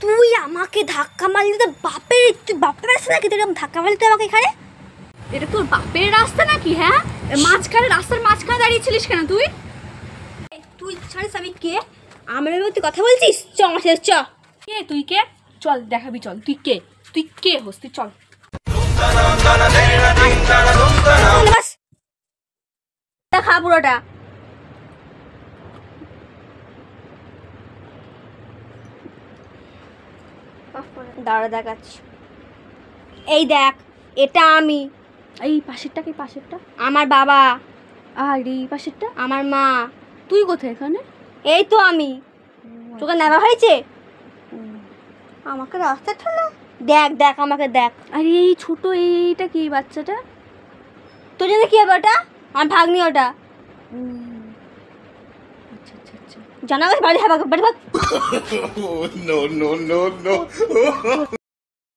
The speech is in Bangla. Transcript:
তুই আমাকে ধাক্কা মারলি তো বাপের, তুই বাপের রাস্তা নাকি? তুই ধাক্কা মারলি তুই আমাকে এখানে? এটা তোর বাপের রাস্তা নাকি? হ্যাঁ, মাঝখানে রাস্তার মাঝখানে দাঁড়িয়েছিলিস কেন তুই? তুই ছাড়িস আমি কে? আমার তুই কথা বলছিস? চ আমার সাথে চ। কে তুই? কে? চল দেখাবি, চল তুই কে, তুই কে হোস তুই, চল। খা পুরোটা। দাঁড়া দেখাচ্ছি। এই দেখ, এটা আমি। এই পাশেরটা কে? পাশেরটা আমার বাবা। আর এই পাশেরটা আমার মা। তুই কোথায় এখানে? এই তো আমি। তোকে নেওয়া হয়েছে? আমাকে রাস্তা ঠেলা। দেখ দেখ আমাকে দেখ। আরে এই ছোট এইটা কি বাচ্চাটা? তোর জন্য কি হবে ওটা? আমার ভাগ্নি ওটা। আচ্ছা আচ্ছা আচ্ছা, জানা গেছে বাড়ি হবে। No, no, no, no.